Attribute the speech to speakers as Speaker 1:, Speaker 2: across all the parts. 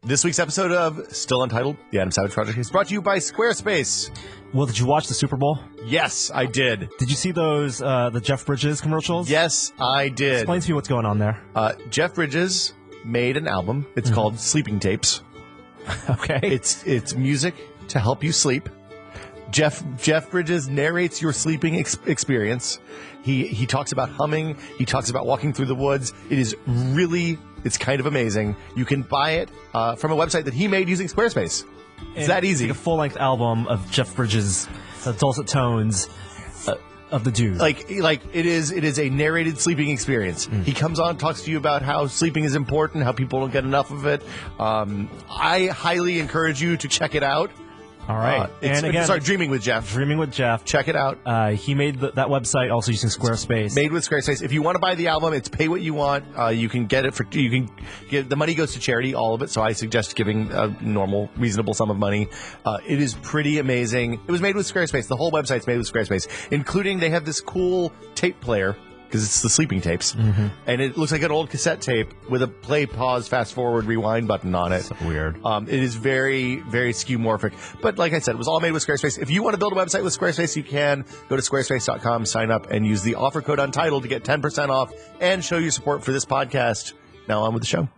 Speaker 1: This week's episode of Still Untitled, the Adam Savage Project, is brought to you by Squarespace.
Speaker 2: Well, did you watch the Super Bowl?
Speaker 1: Yes, I did.
Speaker 2: Did you see those, the Jeff Bridges commercials?
Speaker 1: Yes, I did.
Speaker 2: Explain to me what's going on there.
Speaker 1: Jeff Bridges made an album. It's called Sleeping Tapes.
Speaker 2: Okay.
Speaker 1: It's music to help you sleep. Jeff Bridges narrates your sleeping experience. He talks about humming. He talks about walking through the woods. It's kind of amazing. You can buy it from a website that he made using Squarespace. It's that easy.
Speaker 2: Like a full-length album of Jeff Bridges' dulcet tones of the dude.
Speaker 1: Like it is a narrated sleeping experience. He comes on, talks to you about how sleeping is important, how people don't get enough of it. I highly encourage you to check it out.
Speaker 2: All right.
Speaker 1: And again, Dreaming with Jeff.
Speaker 2: Dreaming with Jeff.
Speaker 1: Check it out.
Speaker 2: He made that website also using Squarespace.
Speaker 1: Made with Squarespace. If you want to buy the album, it's pay what you want. You can get it for. You can get the money goes to charity, all of it. So I suggest giving a normal, reasonable sum of money. It is pretty amazing. It was made with Squarespace. The whole website's made with Squarespace, including they have this cool tape player. Because it's the sleeping tapes. And it looks like an old cassette tape with a play, pause, fast forward, rewind button on it.
Speaker 2: So weird.
Speaker 1: It is very, very skeuomorphic. But like I said, it was all made with Squarespace. If you want to build a website with Squarespace, you can go to squarespace.com, sign up, and use the offer code Untitled to get 10% off and show your support for this podcast. Now on with the show.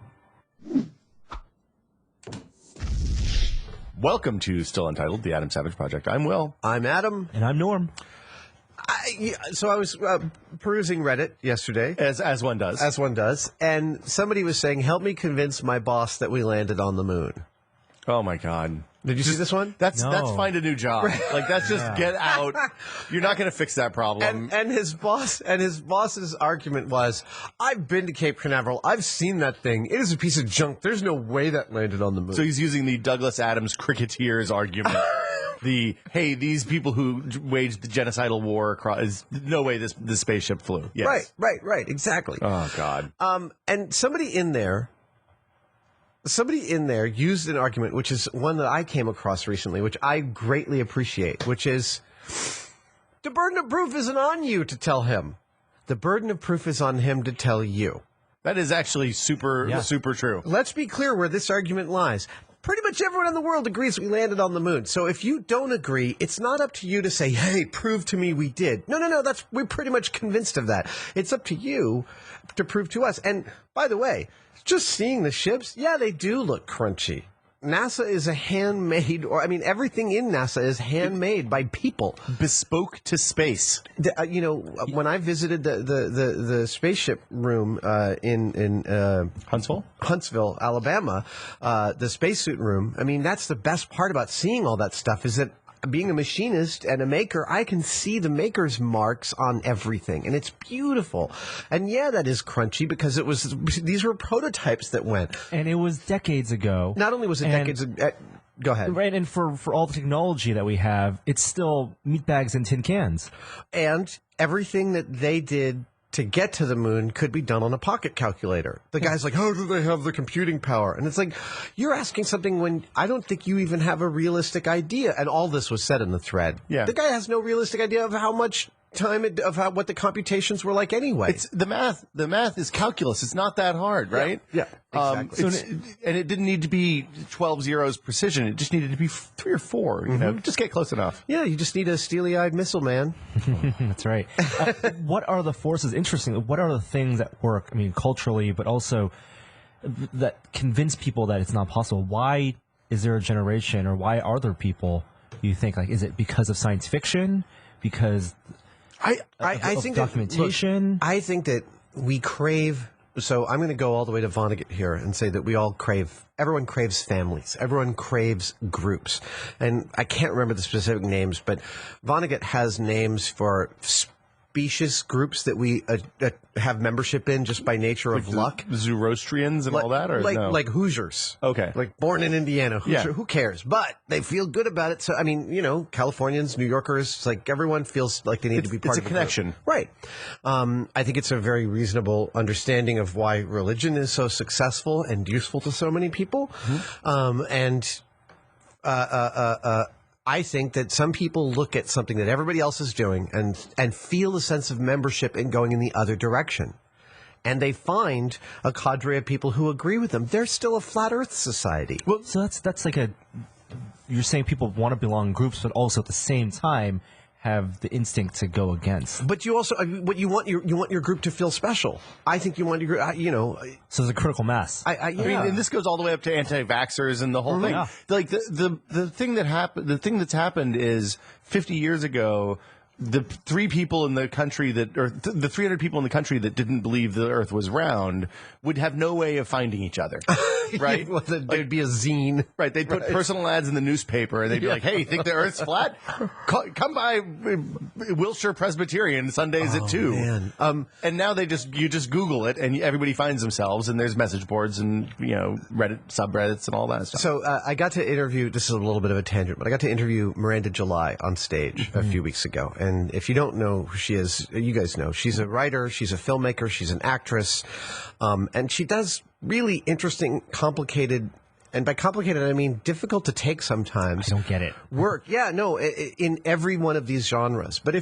Speaker 1: Welcome to Still Untitled, the Adam Savage Project. I'm Will.
Speaker 3: I'm Adam.
Speaker 2: And I'm Norm.
Speaker 3: So I was perusing Reddit yesterday.
Speaker 1: As one does.
Speaker 3: As one does. And somebody was saying, help me convince my boss that we landed on the moon.
Speaker 1: Oh, my God.
Speaker 3: Did you see this one?
Speaker 1: That's
Speaker 2: No.
Speaker 1: find a new job. Like, that's just get out. You're not going to fix that problem.
Speaker 3: And his boss's argument was, I've been to Cape Canaveral. I've seen that thing. It is a piece of junk. There's no way that landed on the moon.
Speaker 1: So he's using the Douglas Adams cricketers argument. Hey, these people who waged the genocidal war across, no way this spaceship flew. Yes.
Speaker 3: Right. Exactly.
Speaker 1: Oh, God.
Speaker 3: And somebody in there used an argument, which is one that I came across recently, which I greatly appreciate, which is the burden of proof isn't on you to tell him. The burden of proof is on him to tell you.
Speaker 1: That is actually super true.
Speaker 3: Let's be clear where this argument lies. Pretty much everyone in the world agrees we landed on the moon. So if you don't agree, it's not up to you to say, hey, prove to me we did. No, we're pretty much convinced of that. It's up to you to prove to us. And by the way, just seeing the ships, yeah, they do look crunchy. NASA is a handmade, everything in NASA is handmade by people.
Speaker 1: Bespoke to space.
Speaker 3: When I visited the spaceship room in Huntsville, Alabama, the spacesuit room, that's the best part about seeing all that stuff is that being a machinist and a maker, I can see the maker's marks on everything, and it's beautiful. And yeah, that is crunchy because these were prototypes that went.
Speaker 2: And it was decades ago.
Speaker 3: Not only was it decades ago. Go ahead.
Speaker 2: Right, and for all the technology that we have, it's still meat bags and tin cans.
Speaker 3: And everything that they did to get to the moon could be done on a pocket calculator. The guy's like, how do they have the computing power? And it's like, you're asking something when I don't think you even have a realistic idea. And all this was said in the thread.
Speaker 1: Yeah.
Speaker 3: The guy has no realistic idea of how much time what the computations were like anyway.
Speaker 1: It's the math. The math is calculus. It's not that hard, right?
Speaker 3: Yeah, exactly.
Speaker 1: And it didn't need to be 12 zeros precision. It just needed to be 3 or 4. You know, just get close enough.
Speaker 3: Yeah, you just need a steely-eyed missile man.
Speaker 2: That's right. What are the forces? Interesting. What are the things that work? Culturally, but also that convince people that it's not possible. Why is there a generation, or why are there people? You think is it because of science fiction? Because
Speaker 3: I think
Speaker 2: documentation.
Speaker 3: I think that we crave. So I'm going to go all the way to Vonnegut here and say that we all crave. Everyone craves families. Everyone craves groups, and I can't remember the specific names, but Vonnegut has names for specious groups that we have membership in just by nature of luck.
Speaker 1: Zoroastrians and all that, or
Speaker 3: like Hoosiers.
Speaker 1: Okay,
Speaker 3: like born in Indiana. Hoosier, who cares? But they feel good about it. So Californians, New Yorkers, it's like everyone feels like they need to be part of
Speaker 1: a connection,
Speaker 3: right? I think it's a very reasonable understanding of why religion is so successful and useful to so many people, I think that some people look at something that everybody else is doing and feel a sense of membership in going in the other direction. and they find a cadre of people who agree with them. They're still a flat Earth society.
Speaker 2: Well, so that's like you're saying people want to belong in groups, but also at the same time have the instinct to go against.
Speaker 3: But you also, what you want your group to feel special. I think you want your group,
Speaker 2: So there's a critical mass.
Speaker 1: I mean, and this goes all the way up to anti-vaxxers and the whole thing.
Speaker 2: Yeah.
Speaker 1: Like the thing that happened, the thing that's happened is 50 years ago, the 3 people in the country the 300 people in the country that didn't believe the Earth was round would have no way of finding each other, right?
Speaker 3: Well, there'd be a zine.
Speaker 1: Right, they'd put personal ads in the newspaper, and they'd be like, "Hey, think the Earth's flat? Come by Wilshire Presbyterian Sundays at 2."
Speaker 3: Man.
Speaker 1: And now you just Google it, and everybody finds themselves, and there's message boards and Reddit subreddits and all that stuff.
Speaker 3: So I got to interview. This is a little bit of a tangent, but I got to interview Miranda July on stage a few weeks ago. And if you don't know who she is, you guys know. She's a writer. She's a filmmaker. She's an actress, and she does really interesting, complicated, and by complicated I mean difficult to take sometimes.
Speaker 2: I don't get it.
Speaker 3: Work, yeah, no, in every one of these genres. But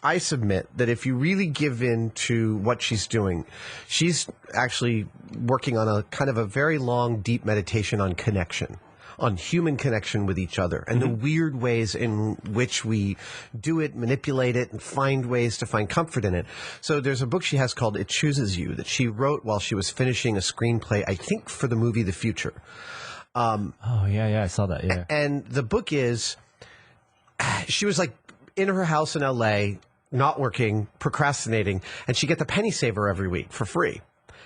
Speaker 3: I submit that if you really give in to what she's doing, she's actually working on a kind of a very long, deep meditation on connection, on human connection with each other, and the weird ways in which we do it, manipulate it, and find ways to find comfort in it. So there's a book she has called It Chooses You that she wrote while she was finishing a screenplay, I think, for the movie The Future.
Speaker 2: Oh, yeah, I saw that, yeah.
Speaker 3: And the book is, she was like in her house in L.A., not working, procrastinating, and she gets a penny saver every week for free.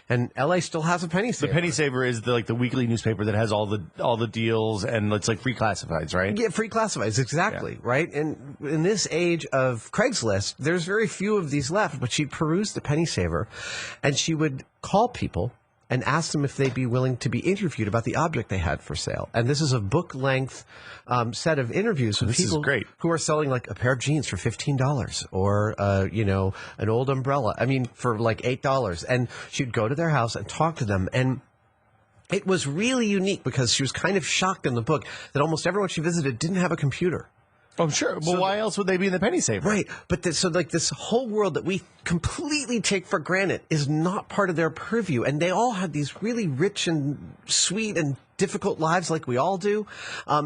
Speaker 3: And LA still has a penny saver.
Speaker 1: The penny saver is the weekly newspaper that has all the deals, and it's like free classifieds, right?
Speaker 3: Yeah, free classifieds, exactly, right? And in this age of Craigslist, there's very few of these left, but she perused the penny saver, and she would call people and ask them if they'd be willing to be interviewed about the object they had for sale. And this is a book-length set of interviews with people who are selling like a pair of jeans for $15 or, an old umbrella. I mean, for like $8. And she'd go to their house and talk to them. And it was really unique because she was kind of shocked in the book that almost everyone she visited didn't have a computer.
Speaker 1: Oh, sure. Well, why else would they be in the penny saver?
Speaker 3: Right. But this whole world that we completely take for granted is not part of their purview. And they all had these really rich and sweet and difficult lives like we all do,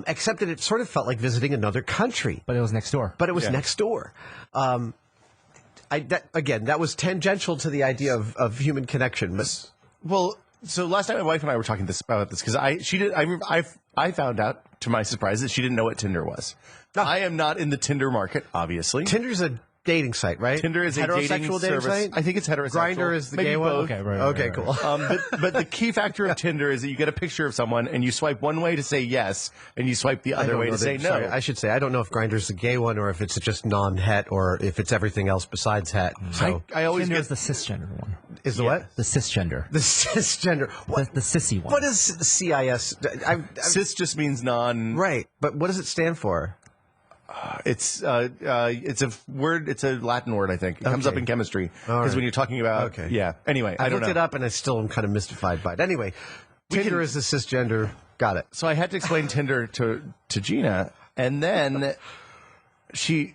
Speaker 3: except that it sort of felt like visiting another country.
Speaker 2: But it was next door.
Speaker 3: Next door. That was tangential to the idea of human connection. But
Speaker 1: Well, so last night my wife and I were talking about this because I found out, to my surprise, that she didn't know what Tinder was. I am not in the Tinder market, obviously.
Speaker 3: Tinder's a dating site, right?
Speaker 1: Tinder is a
Speaker 3: heterosexual
Speaker 1: dating
Speaker 3: service.
Speaker 1: Site. I think it's heterosexual.
Speaker 3: Grindr is the
Speaker 1: Maybe
Speaker 3: gay one.
Speaker 1: both.
Speaker 2: Okay, right.
Speaker 3: Okay, cool.
Speaker 1: But the key factor of Tinder is that you get a picture of someone and you swipe one way to say yes, and you swipe the other way to say no.
Speaker 3: Sorry, I should say I don't know if Grindr's the gay one or if it's just non-het or if it's everything else besides het. So
Speaker 1: I always
Speaker 2: Tinder
Speaker 1: get
Speaker 2: is the cisgender one.
Speaker 3: is the what?
Speaker 2: The cisgender.
Speaker 3: The cisgender. What?
Speaker 2: The sissy one.
Speaker 3: What is CIS?
Speaker 1: cis just means non.
Speaker 3: Right, but what does it stand for?
Speaker 1: It's a word. It's a Latin word, I think. It comes up in chemistry because when you're talking about yeah. Anyway, I
Speaker 3: looked it up and I still am kind of mystified by it. Anyway, Tinder is the cisgender. Got it.
Speaker 1: So I had to explain Tinder to Gina, and then she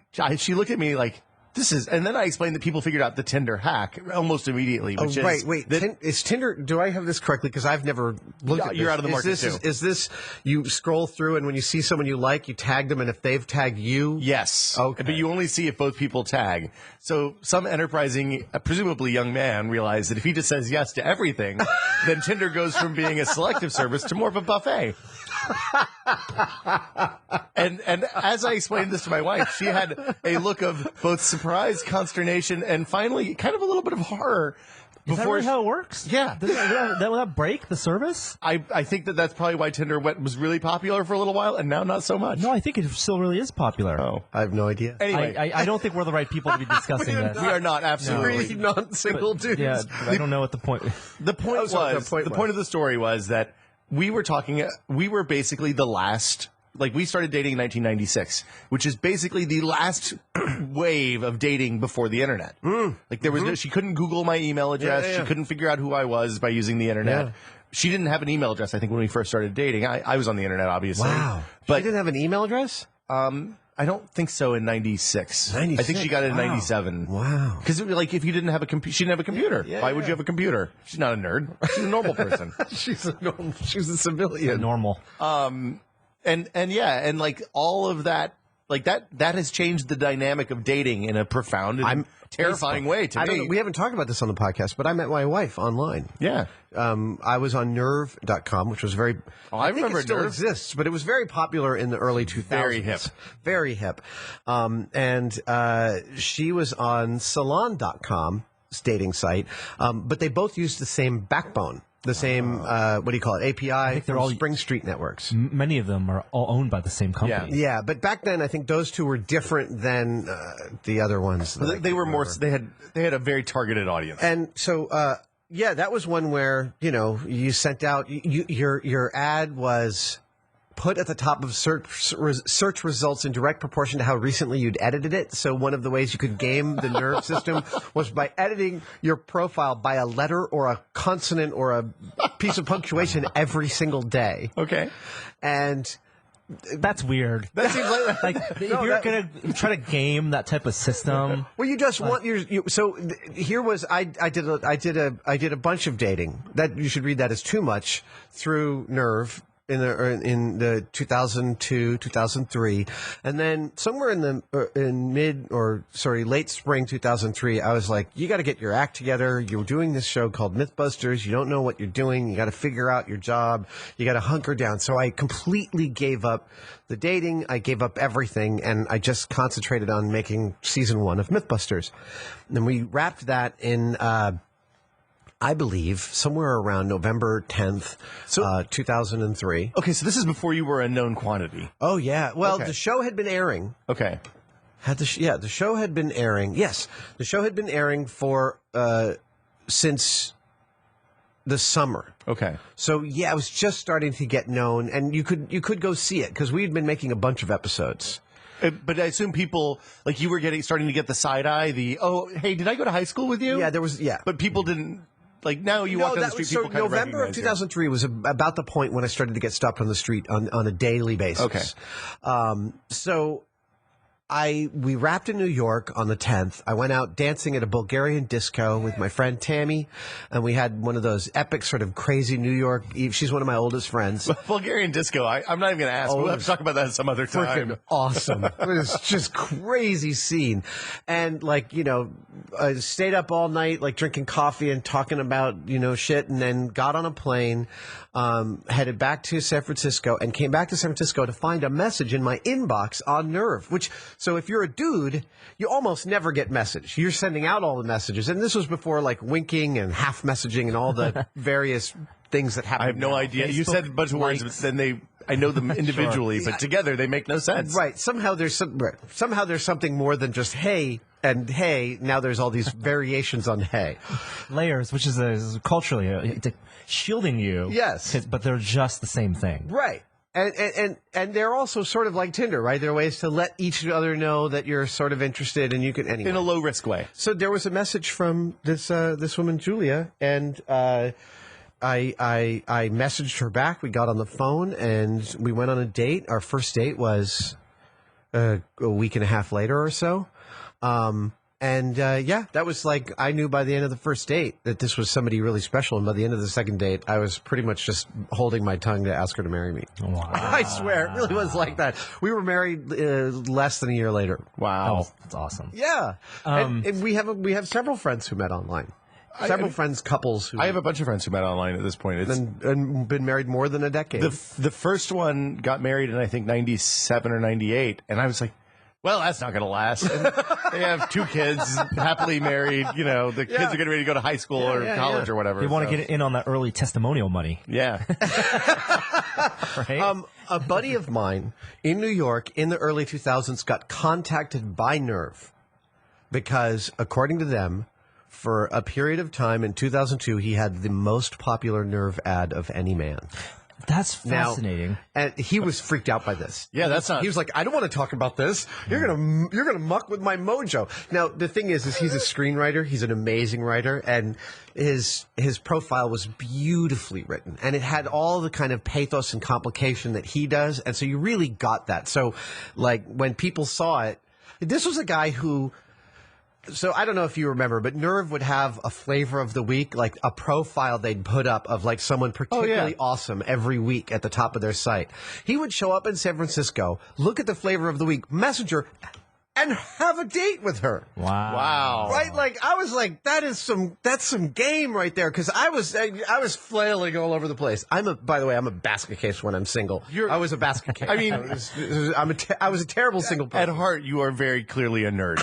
Speaker 1: looked at me like, this is, and then I explained that people figured out the Tinder hack almost immediately. Which
Speaker 3: is Tinder? Do I have this correctly? Because I've never looked at this.
Speaker 1: You're out of the market too.
Speaker 3: Is this you scroll through and when you see someone you like, you tag them, and if they've tagged you,
Speaker 1: yes,
Speaker 3: okay,
Speaker 1: but you only see if both people tag. So some enterprising, presumably young man, realized that if he just says yes to everything, then Tinder goes from being a selective service to more of a buffet. and as I explained this to my wife, she had a look of both surprise, consternation, and finally kind of a little bit of horror.
Speaker 2: Is that really how it works?
Speaker 1: Yeah.
Speaker 2: Will that break the service?
Speaker 1: I think that's probably why Tinder was really popular for a little while, and now not so much.
Speaker 2: No, I think it still really is popular.
Speaker 1: Oh.
Speaker 3: I have no idea.
Speaker 1: Anyway.
Speaker 2: I don't think we're the right people to be discussing this.
Speaker 1: We are not, absolutely.
Speaker 3: Three non-single dudes.
Speaker 2: Yeah, I don't know what the point.
Speaker 1: The point of the story was that we were basically the last, like we started dating in 1996, which is basically the last wave of dating before the internet. Like there was she couldn't Google my email address. She couldn't figure out who I was by using the internet. She didn't have an email address, I think, when we first started dating. I was on the internet, obviously.
Speaker 3: Wow.
Speaker 1: But
Speaker 3: she didn't have an email address?
Speaker 1: I don't think so in 96. I think she got it in 97.
Speaker 3: Wow.
Speaker 1: Because like if you didn't have a computer, she didn't have a computer. Why would you have a computer? She's not a nerd. She's a normal person.
Speaker 3: She's a civilian.
Speaker 2: Normal.
Speaker 1: And like all of that, like that has changed the dynamic of dating in a profound and terrifying way to me.
Speaker 3: We haven't talked about this on the podcast, but I met my wife online.
Speaker 1: Yeah.
Speaker 3: I was on Nerve.com, which was very.
Speaker 1: I remember
Speaker 3: it still
Speaker 1: Nerve.
Speaker 3: exists, but it was very popular in the early 2000s.
Speaker 1: Very hip.
Speaker 3: Very hip. And she was on Salon.com, dating site, but they both used the same backbone. The same, what do you call it, API
Speaker 2: they're
Speaker 3: from
Speaker 2: all-
Speaker 3: Spring Street networks.
Speaker 2: Many of them are all owned by the same company.
Speaker 3: Yeah, but back then I think those two were different than the other ones.
Speaker 1: They were more. They had a very targeted audience.
Speaker 3: And so, that was one where you sent out your ad was put at the top of search results in direct proportion to how recently you'd edited it. So one of the ways you could game the Nerve system was by editing your profile by a letter or a consonant or a piece of punctuation every single day.
Speaker 1: Okay.
Speaker 3: And
Speaker 2: That's weird.
Speaker 1: That seems like
Speaker 2: Like, if you're going to try to game that type of system,
Speaker 3: well, you just want here was I did a bunch of dating that you should read that as too much through Nerve in the 2002 2003, and then somewhere in late spring 2003, I was like, you got to get your act together. You're doing this show called Mythbusters. You don't know what you're doing. You got to figure out your job. You got to hunker down. So I completely gave up the dating. I gave up everything, and I just concentrated on making season 1 of Mythbusters. And we wrapped that in I believe somewhere around November 10th, 2003.
Speaker 1: okay. So this is before you were a known quantity.
Speaker 3: Oh yeah. Well,
Speaker 1: Okay.
Speaker 3: the show had been airing.
Speaker 1: Okay.
Speaker 3: The show had been airing. Yes, the show had been airing for since the summer.
Speaker 1: Okay.
Speaker 3: So yeah, it was just starting to get known, and you could go see it because we had been making a bunch of episodes.
Speaker 1: But I assume people like you were starting to get the side eye. Hey, did I go to high school with you?
Speaker 3: Yeah, there was. Yeah,
Speaker 1: But people didn't like. Now you walk down the street, people kind of
Speaker 3: November of
Speaker 1: recognize you.
Speaker 3: 2003 was about the point when I started to get stopped on the street on a daily basis.
Speaker 1: Okay.
Speaker 3: So we wrapped in New York on the 10th. I went out dancing at a Bulgarian disco with my friend Tammy, and we had one of those epic sort of crazy New York. She's one of my oldest friends.
Speaker 1: Bulgarian disco. I'm not even going to ask. We'll have to talk about that some other time.
Speaker 3: Freaking awesome. It was just crazy scene. And I stayed up all night, like drinking coffee and talking about, shit, and then got on a plane, headed back to San Francisco, and came back to San Francisco to find a message in my inbox on Nerve, so if you're a dude, you almost never get message. You're sending out all the messages. And this was before like winking and half messaging and all the various things that happen.
Speaker 1: I have no idea. You said a bunch of words, but then I know them individually, but together they make no sense.
Speaker 3: Right. Somehow there's something more than just hey and hey. Now there's all these variations on hey.
Speaker 2: layers, which is culturally shielding you.
Speaker 3: Yes.
Speaker 2: But they're just the same thing.
Speaker 3: Right. And they're also sort of like Tinder, right? There are ways to let each other know that you're sort of interested, and you can anyway.
Speaker 1: In a low risk way.
Speaker 3: So there was a message from this woman Julia, and I messaged her back. We got on the phone and we went on a date. Our first date was a week and a half later or so. That was like, I knew by the end of the first date that this was somebody really special. And by the end of the second date, I was pretty much just holding my tongue to ask her to marry me.
Speaker 2: Wow.
Speaker 3: I swear, it really was like that. We were married less than a year later.
Speaker 1: Wow.
Speaker 2: Oh, that's awesome.
Speaker 3: Yeah. And we have several friends who met online. Several friends, couples who
Speaker 1: I have a bunch of friends who met online at this point. It's
Speaker 3: and been married more than a decade.
Speaker 1: the first one got married in I think 97 or 98, and I was like, well, that's not going to last. And they have 2 kids, happily married. The kids are getting ready to go to high school or college or whatever.
Speaker 2: They want to get in on that early testimonial money.
Speaker 1: Yeah.
Speaker 2: Right?
Speaker 3: A buddy of mine in New York in the early 2000s got contacted by Nerve because, according to them, for a period of time in 2002, he had the most popular Nerve ad of any man.
Speaker 2: That's fascinating.
Speaker 3: Now, and he was freaked out by this.
Speaker 1: Yeah, that's not.
Speaker 3: He was like, I don't want to talk about this. You're gonna muck with my mojo. Now the thing is he's a screenwriter. He's an amazing writer, and his profile was beautifully written, and it had all the kind of pathos and complication that he does, and so you really got that. So, like when people saw it, this was a guy who. So I don't know if you remember, but Nerve would have a flavor of the week, like a profile they'd put up of like someone particularly awesome every week at the top of their site. He would show up in San Francisco, look at the flavor of the week, messenger, and have a date with her.
Speaker 2: Wow.
Speaker 3: Right? Like I was like, that's some game right there. Cause I was flailing all over the place. By the way, I'm a basket case when I'm single. I was a basket case.
Speaker 1: I mean,
Speaker 3: I was a terrible single person.
Speaker 1: At heart, you are very clearly a nerd.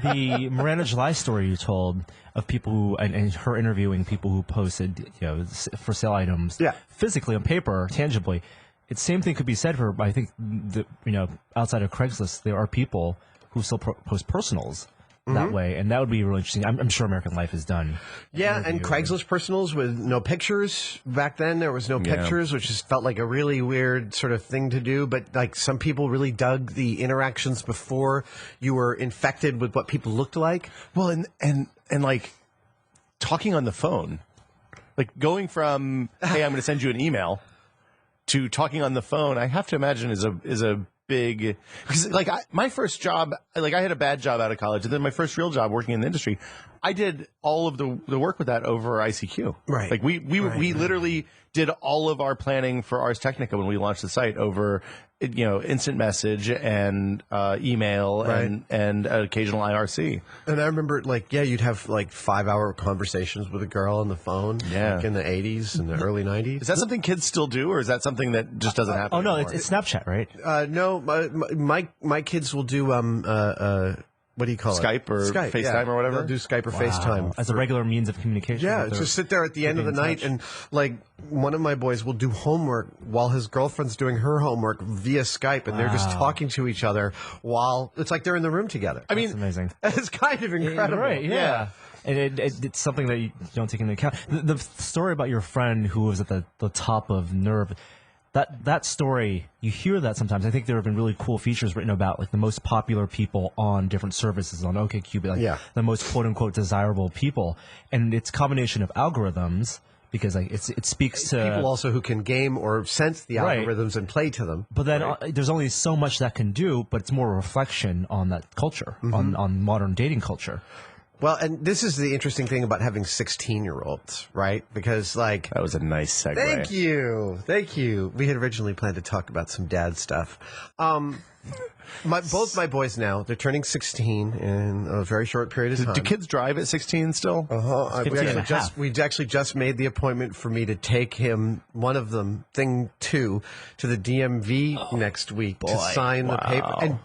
Speaker 2: The Miranda July story you told of people who, and her interviewing people who posted, for sale items physically on paper, tangibly. It's same thing could be said for, I think, outside of Craigslist, there are people who still post personals that way, and that would be really interesting. I'm sure American Life is done.
Speaker 3: Yeah, and Craigslist personals with no pictures. Back then, there was no pictures, which just felt like a really weird sort of thing to do. But like some people really dug the interactions before you were infected with what people looked like.
Speaker 1: Well, and like talking on the phone, like going from hey, I'm going to send you an email to talking on the phone, I have to imagine is a big, because like my first job, like I had a bad job out of college, and then my first real job working in the industry, I did all of the work with that over ICQ.
Speaker 3: Right.
Speaker 1: Like we literally did all of our planning for Ars Technica when we launched the site over, instant message and email and occasional IRC.
Speaker 3: And I remember, you'd have 5-hour conversations with a girl on the phone, in the 80s and the early 90s.
Speaker 1: Is that something kids still do, or is that something that just doesn't happen?
Speaker 2: Oh no,
Speaker 1: anymore?
Speaker 2: it's Snapchat, right?
Speaker 3: No, my kids will do what do you call
Speaker 1: Skype or
Speaker 3: Skype,
Speaker 1: FaceTime or whatever?
Speaker 3: They'll do Skype or FaceTime.
Speaker 2: As a regular means of communication.
Speaker 3: Yeah, just sit there at the end of the night and one of my boys will do homework while his girlfriend's doing her homework via Skype, and they're just talking to each other while it's like they're in the room together.
Speaker 2: That's amazing.
Speaker 3: It's kind of incredible.
Speaker 2: Right, yeah. And it's something that you don't take into account. The story about your friend who was at the top of Nerve, that story, you hear that sometimes. I think there have been really cool features written about like the most popular people on different services on OkCupid, the most quote unquote desirable people, and it's a combination of algorithms because it speaks to
Speaker 3: people also who can game or sense the algorithms and play to them.
Speaker 2: But then there's only so much that can do, but it's more a reflection on that culture, on modern dating culture.
Speaker 3: Well, and this is the interesting thing about having 16-year-olds, right? Because, that
Speaker 1: was a nice segue.
Speaker 3: Thank you. We had originally planned to talk about some dad stuff. Both my boys now, they're turning 16 in a very short period of time.
Speaker 1: Do kids drive at 16 still?
Speaker 3: We actually just made the appointment for me to take one of them, thing 2, to the DMV next week to sign the paper. And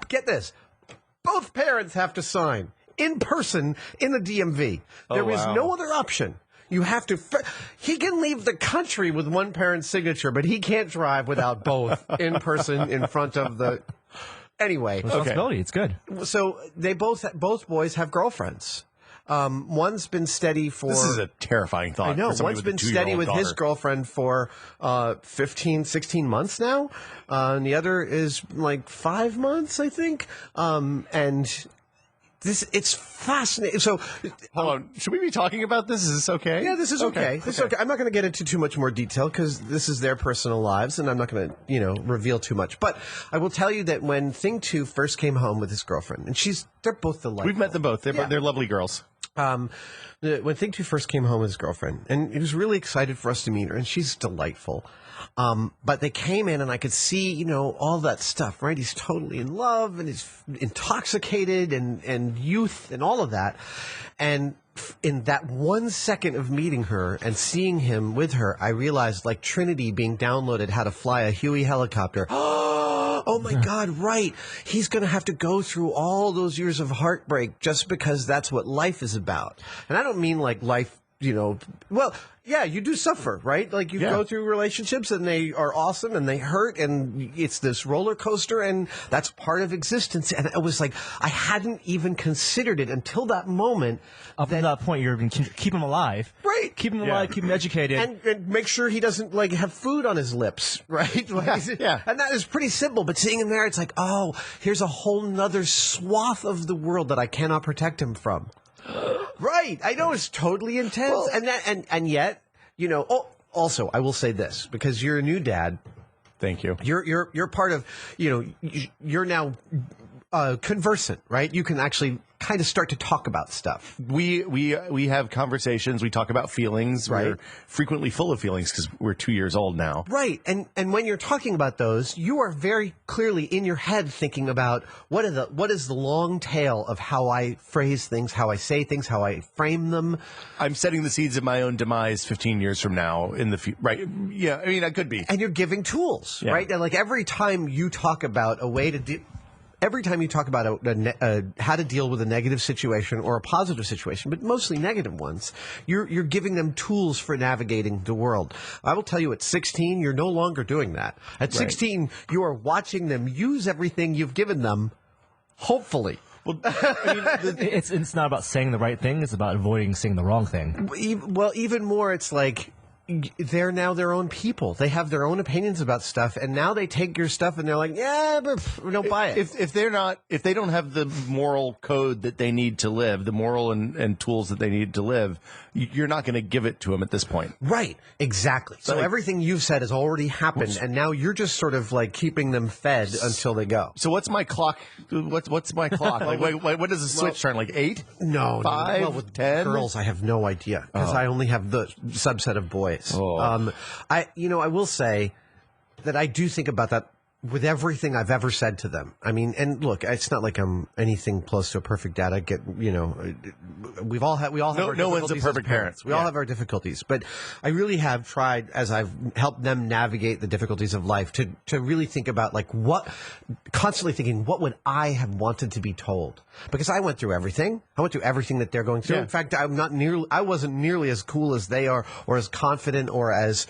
Speaker 3: get this, both parents have to sign in person in the DMV. There is no other option. You have to. He can leave the country with one parent's signature, but he can't drive without both in person in front of the. Anyway,
Speaker 2: responsibility. It's good.
Speaker 3: So they both boys have girlfriends. One's been steady for.
Speaker 1: This is a terrifying thought.
Speaker 3: I know. One's been steady with his girlfriend for 15, 16 months now, and the other is 5 months, I think. And. It's fascinating. So,
Speaker 1: hold on. Should we be talking about this? Is this okay?
Speaker 3: Yeah, this is okay. This is okay. I'm not going to get into too much more detail because this is their personal lives, and I'm not going to, reveal too much. But I will tell you that when Thing 2 first came home with his girlfriend, and they're both delightful.
Speaker 1: We've met them both. They're lovely girls.
Speaker 3: When Thing 2 first came home with his girlfriend, and he was really excited for us to meet her, and she's delightful. But they came in and I could see, all that stuff, right? He's totally in love and he's intoxicated and youth and all of that. And in that 1 second of meeting her and seeing him with her, I realized Trinity being downloaded how to fly a Huey helicopter. Oh my God, right. He's going to have to go through all those years of heartbreak just because that's what life is about. And I don't mean life, well, yeah, you do suffer, right? Like you
Speaker 1: Yeah.
Speaker 3: go through relationships and they are awesome and they hurt and it's this roller coaster and that's part of existence. And it was like, I hadn't even considered it until that moment.
Speaker 2: Up to that point, you're going to keep him alive.
Speaker 3: Right.
Speaker 2: Keep him alive, keep him educated.
Speaker 3: And make sure he doesn't like have food on his lips, right? Like,
Speaker 1: Yeah.
Speaker 3: And that is pretty simple, but seeing him there, it's like, oh, here's a whole nother swath of the world that I cannot protect him from. Right. I know it's totally intense. And yet, also I will say this, because you're a new dad.
Speaker 1: Thank you.
Speaker 3: You're part of, you're now conversant, right? You can actually kind of start to talk about stuff.
Speaker 1: We have conversations. We talk about feelings.
Speaker 3: Right.
Speaker 1: We're frequently full of feelings because we're 2 years old now.
Speaker 3: Right. And when you're talking about those, you are very clearly in your head thinking about what is the long tail of how I phrase things, how I say things, how I frame them.
Speaker 1: I'm setting the seeds of my own demise 15 years from now in the right. Yeah. I mean, I could be.
Speaker 3: And you're giving tools,
Speaker 1: Yeah.
Speaker 3: right? And like every time you talk about a way to every time you talk about how to deal with a negative situation or a positive situation, but mostly negative ones, you're giving them tools for navigating the world. I will tell you, at 16, you're no longer doing that. At 16, you are watching them use everything you've given them, hopefully.
Speaker 1: Well, I mean,
Speaker 2: It's not about saying the right thing. It's about avoiding saying the wrong thing.
Speaker 3: Well, even more, it's like they're now their own people. They have their own opinions about stuff, and now they take your stuff and they're like, yeah, but we don't buy it.
Speaker 1: if they don't have the moral code that they need to live, the moral and tools that they need to live, you're not going to give it to them at this point.
Speaker 3: Right, exactly. So
Speaker 1: Like-
Speaker 3: everything you've said has already happened, and now you're just sort of like keeping them fed until they go.
Speaker 1: So what's my clock? What's my clock? Like, what does the switch turn? Like 8?
Speaker 3: No,
Speaker 1: 5?
Speaker 3: Well, with
Speaker 1: 10?
Speaker 3: girls, I have no idea because I only have the subset of boys.
Speaker 1: Oh.
Speaker 3: I will say that I do think about that with everything I've ever said to them. I mean, and look, it's not like I'm anything close to a perfect dad. I get, we all have our
Speaker 1: No one's a
Speaker 3: difficulties as
Speaker 1: perfect parent.
Speaker 3: We all have our difficulties, but I really have tried, as I've helped them navigate the difficulties of life, to really think about constantly thinking, what would I have wanted to be told? Because I went through everything. I went through everything that they're going through.
Speaker 1: Yeah.
Speaker 3: In fact, I wasn't nearly as cool as they are, or as confident, or as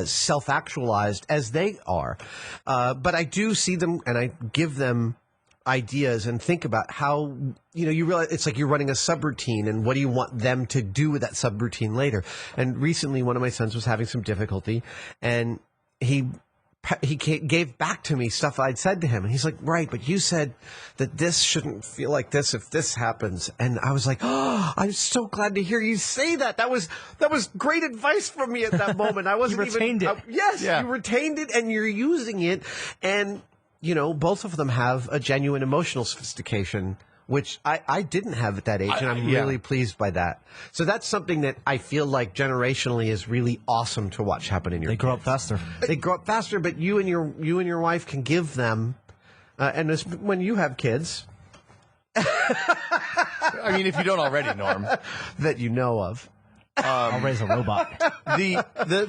Speaker 3: self-actualized as they are. But I do see them, and I give them ideas and think about how, you realize it's like you're running a subroutine, and what do you want them to do with that subroutine later? And recently, one of my sons was having some difficulty, and he gave back to me stuff I'd said to him. And he's like, right, but you said that this shouldn't feel like this if this happens. And I was like, oh, I'm so glad to hear you say that. That was great advice from me at that moment. I wasn't
Speaker 2: retained it.
Speaker 3: Yes,
Speaker 1: Yeah.
Speaker 3: you retained it and you're using it. And, both of them have a genuine emotional sophistication, which I didn't have at that age, and I'm
Speaker 1: yeah.
Speaker 3: really pleased by that. So that's something that I feel like generationally is really awesome to watch happen in your
Speaker 2: They grow up faster.
Speaker 3: They grow up faster, but you and your wife can give them, and when you have kids
Speaker 1: I mean, if you don't already, Norm.
Speaker 3: that you know of,
Speaker 2: I'll raise a robot.
Speaker 1: The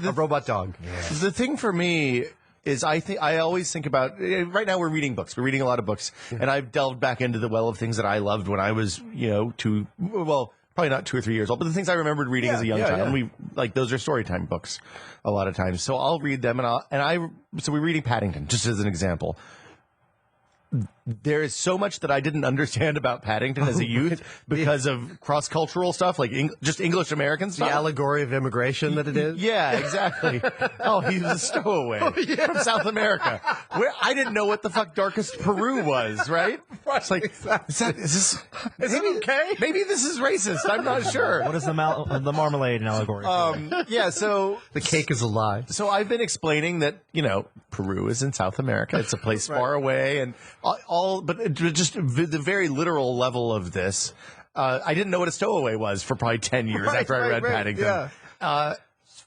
Speaker 3: a robot dog.
Speaker 1: The thing for me is I always think about, right now we're reading books. We're reading a lot of books. And I've delved back into the well of things that I loved when I was, probably not 2 or 3 years old, but the things I remembered reading as a young child.
Speaker 3: Yeah.
Speaker 1: And those are storytime books a lot of times. So I'll read them so we're reading Paddington, just as an example. There is so much that I didn't understand about Paddington as a youth because of cross-cultural stuff, like just English American
Speaker 3: The
Speaker 1: stuff.
Speaker 3: allegory of immigration that it is.
Speaker 1: Yeah, exactly. Oh, he was a stowaway from South America. Where I didn't know what the fuck darkest Peru was, right? It's like, is this
Speaker 3: okay?
Speaker 1: Maybe this is racist. I'm not sure.
Speaker 2: What is the marmalade in allegory?
Speaker 1: Yeah, so
Speaker 3: The cake is a lie.
Speaker 1: So I've been explaining that, Peru is in South America. It's a place far away, and but just the very literal level of this. I didn't know what a stowaway was for probably 10 years after I read Paddington.
Speaker 3: Yeah.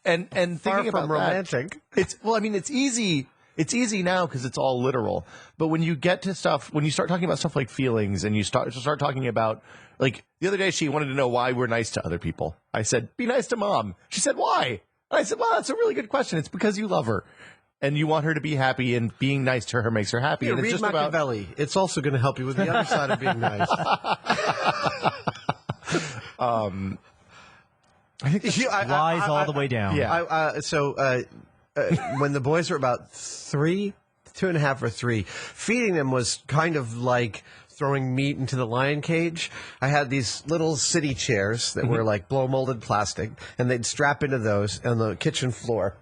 Speaker 1: And
Speaker 3: Far
Speaker 1: thinking
Speaker 3: from
Speaker 1: about
Speaker 3: romantic.
Speaker 1: that, it's easy. It's easy now because it's all literal. But when you get to stuff, when you start talking about stuff like feelings, and you start talking about, like, the other day she wanted to know why we're nice to other people. I said, be nice to mom. She said, why? And I said, well, that's a really good question. It's because you love her. And you want her to be happy, and being nice to her makes her happy.
Speaker 3: Yeah,
Speaker 1: and it's
Speaker 3: read
Speaker 1: just
Speaker 3: Machiavelli. It's also going to help you with the other side of being nice.
Speaker 1: I think that's
Speaker 2: Lies all the way down.
Speaker 1: Yeah.
Speaker 3: When the boys were about 3, 2.5 or 3, feeding them was kind of like throwing meat into the lion cage. I had these little city chairs that were like blow molded plastic, and they'd strap into those on the kitchen floor.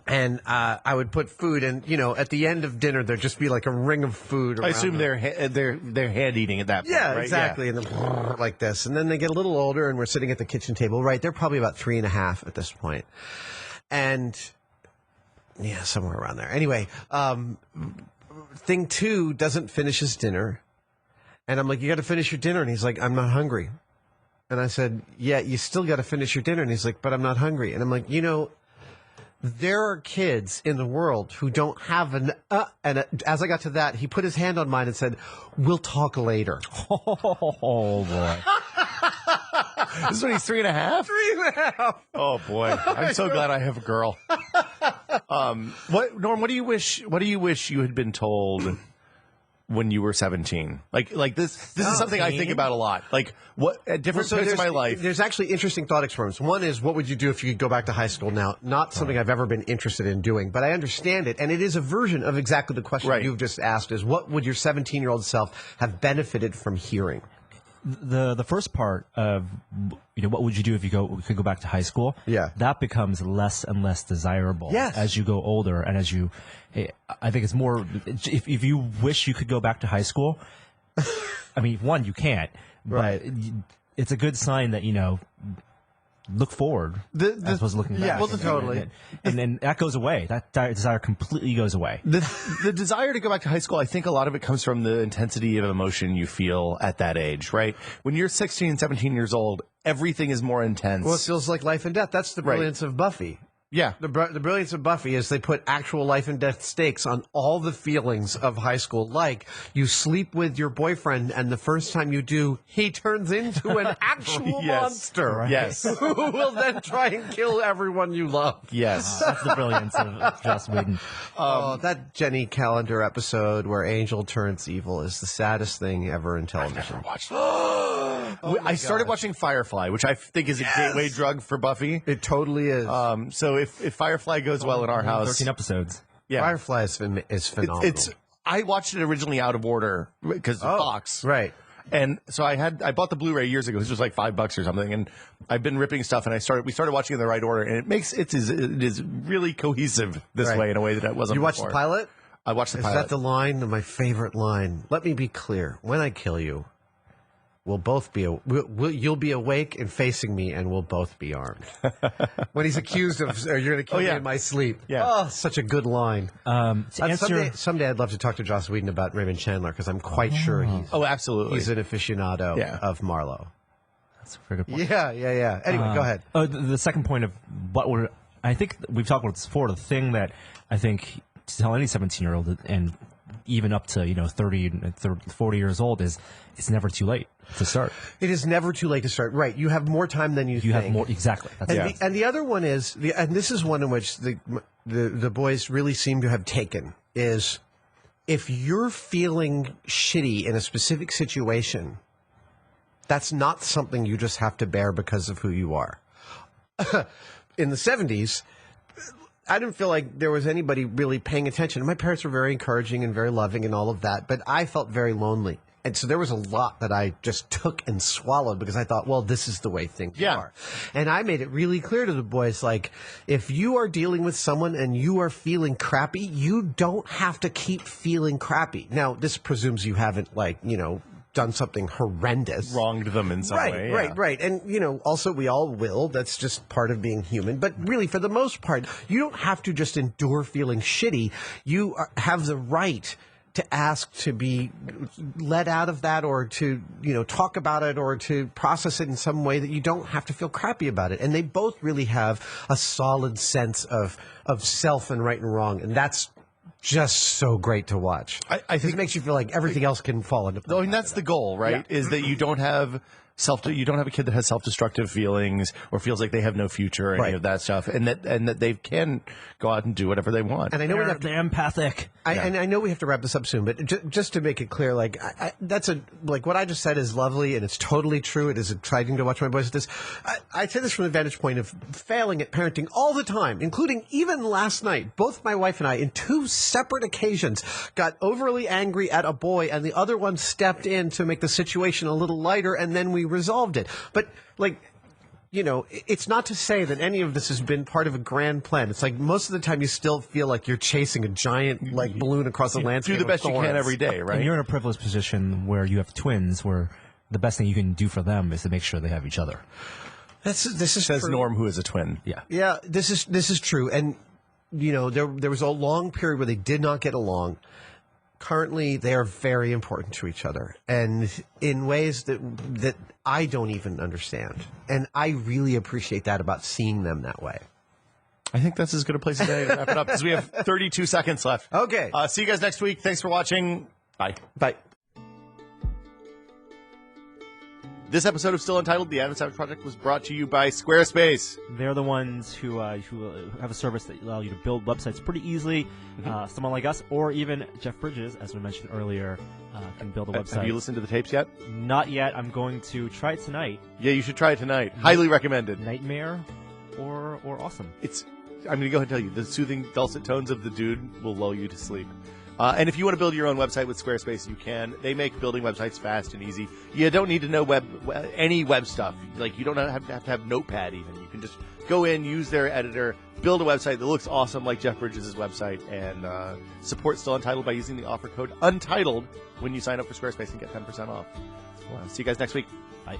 Speaker 3: And I would put food, and at the end of dinner, there'd just be like a ring of food.
Speaker 1: I assume they're hand eating at that point.
Speaker 3: Yeah,
Speaker 1: right?
Speaker 3: exactly. And then like this, and then they get a little older, and we're sitting at the kitchen table. Right, they're probably about 3.5 at this point, and yeah, somewhere around there. Anyway, thing 2 doesn't finish his dinner, and I'm like, "You got to finish your dinner," and he's like, "I'm not hungry," and I said, "Yeah, you still got to finish your dinner," and he's like, "But I'm not hungry," and I'm like, there are kids in the world who don't have as I got to that, he put his hand on mine and said, "We'll talk later."
Speaker 2: Oh boy.
Speaker 1: This is when he's 3.5?
Speaker 3: 3.5.
Speaker 1: Oh boy. I'm so glad I have a girl. Norm, what do you wish you had been told when you were 17? Like this is something I think about a lot. Like what at different points in my life.
Speaker 3: There's actually interesting thought experiments. One is, what would you do if you could go back to high school now? Not something I've ever been interested in doing, but I understand it, and it is a version of exactly the question you've just asked: is what would your 17-year-old self have benefited from hearing?
Speaker 2: The first part of what would you do if you could go back to high school?
Speaker 3: Yeah,
Speaker 2: that becomes less and less desirable as you go older, and as you, I think it's more. If you wish you could go back to high school, I mean, one, you can't, but it's a good sign that look forward as opposed to looking back.
Speaker 3: Yeah, well, totally.
Speaker 2: And then that goes away. That desire completely goes away.
Speaker 1: The desire to go back to high school, I think a lot of it comes from the intensity of emotion you feel at that age, right? When you're 16, 17 years old, everything is more intense.
Speaker 3: Well, it feels like life and death. That's the brilliance of Buffy.
Speaker 1: Yeah.
Speaker 3: The brilliance of Buffy is they put actual life and death stakes on all the feelings of high school. Like, you sleep with your boyfriend, and the first time you do, he turns into an actual monster.
Speaker 1: Right. Yes.
Speaker 3: Who will then try and kill everyone you love.
Speaker 2: Yes. That's the brilliance of Joss Whedon.
Speaker 3: That Jenny Calendar episode where Angel turns evil is the saddest thing ever in television.
Speaker 1: I've never watched it. I started watching Firefly, which I think is a gateway drug for Buffy.
Speaker 3: It totally is.
Speaker 1: So if Firefly goes well in our house,
Speaker 2: 13 episodes.
Speaker 1: Yeah,
Speaker 3: Firefly is phenomenal.
Speaker 1: I watched it originally out of order because of Fox,
Speaker 3: right?
Speaker 1: And so I bought the Blu-ray years ago. It was just like $5 or something, and I've been ripping stuff. And we started watching in the right order, and it is really cohesive this way in a way that it wasn't.
Speaker 3: You watched
Speaker 1: before.
Speaker 3: the pilot?
Speaker 1: I watched the pilot.
Speaker 3: Is that the line? My favorite line. Let me be clear. When I kill you, we'll both be you'll be awake and facing me, and we'll both be armed. When he's accused of, you're going to kill me in my sleep.
Speaker 1: Yeah.
Speaker 3: Oh, such a good line. Someday I'd love to talk to Joss Whedon about Raymond Chandler, because I'm quite sure
Speaker 1: absolutely
Speaker 3: he's an aficionado of Marlowe.
Speaker 2: That's a very good point.
Speaker 3: Yeah. Anyway, go ahead.
Speaker 2: The second point of I think we've talked about this before. The thing that I think to tell any 17-year-old and even up to 30, 40 years old is it's never too late to start.
Speaker 3: It is never too late to start. Right. You have more time than you think.
Speaker 2: You have more, exactly.
Speaker 3: And the other one is, and this is one in which the boys really seem to have taken, is if you're feeling shitty in a specific situation, that's not something you just have to bear because of who you are. In the 70s, I didn't feel like there was anybody really paying attention. My parents were very encouraging and very loving and all of that, but I felt very lonely. And so there was a lot that I just took and swallowed because I thought, well, this is the way things are. And I made it really clear to the boys, like, if you are dealing with someone and you are feeling crappy, you don't have to keep feeling crappy. Now, this presumes you haven't, done something horrendous.
Speaker 1: Wronged them in some way.
Speaker 3: Right. And, also we all will. That's just part of being human. But really, for the most part, you don't have to just endure feeling shitty. You have the right to ask to be let out of that, or to, talk about it, or to process it in some way that you don't have to feel crappy about it. And they both really have a solid sense of self and right and wrong. And that's just so great to watch.
Speaker 1: I think
Speaker 3: it makes you feel like everything else can fall into place.
Speaker 1: And that's the goal, right? Is that you don't have you don't have a kid that has self-destructive feelings or feels like they have no future or any of that stuff, and that they can go out and do whatever they want.
Speaker 3: And I know
Speaker 2: they're empathic.
Speaker 3: And I know we have to wrap this up soon, but just to make it clear, like what I just said is lovely and it's totally true. It is exciting to watch my boys at this. I say this from the vantage point of failing at parenting all the time, including even last night. Both my wife and I, in 2 separate occasions, got overly angry at a boy, and the other one stepped in to make the situation a little lighter, and then we resolved it. But like, you know, it's not to say that any of this has been part of a grand plan. It's like most of the time you still feel like you're chasing a giant like balloon across a landscape.
Speaker 1: Do the best you can every day, right?
Speaker 2: And you're in a privileged position where you have twins, where the best thing you can do for them is to make sure they have each other.
Speaker 3: This is
Speaker 1: Says
Speaker 3: true.
Speaker 1: Norm, who is a twin.
Speaker 3: Yeah. This is true. And you know, there was a long period where they did not get along. Currently, they are very important to each other, and in ways that I don't even understand. And I really appreciate that about seeing them that way.
Speaker 1: I think that's as good a place as any to wrap it up because we have 32 seconds left.
Speaker 3: Okay.
Speaker 1: See you guys next week. Thanks for watching. Bye.
Speaker 3: Bye.
Speaker 1: This episode of Still Untitled, the Adam Savage Project, was brought to you by Squarespace.
Speaker 2: They're the ones who have a service that allow you to build websites pretty easily. Someone like us, or even Jeff Bridges, as we mentioned earlier, can build a website.
Speaker 1: Have you listened to the tapes yet?
Speaker 2: Not yet. I'm going to try it tonight.
Speaker 1: Yeah, you should try it tonight. Highly recommended.
Speaker 2: Nightmare or awesome.
Speaker 1: I'm going to go ahead and tell you, the soothing, dulcet tones of the dude will lull you to sleep. And if you want to build your own website with Squarespace, you can. They make building websites fast and easy. You don't need to know any web stuff. Like, you don't have to have Notepad even. You can just go in, use their editor, build a website that looks awesome like Jeff Bridges' website, and support Still Untitled by using the offer code UNTITLED when you sign up for Squarespace and get 10% off. See you guys next week.
Speaker 2: Bye.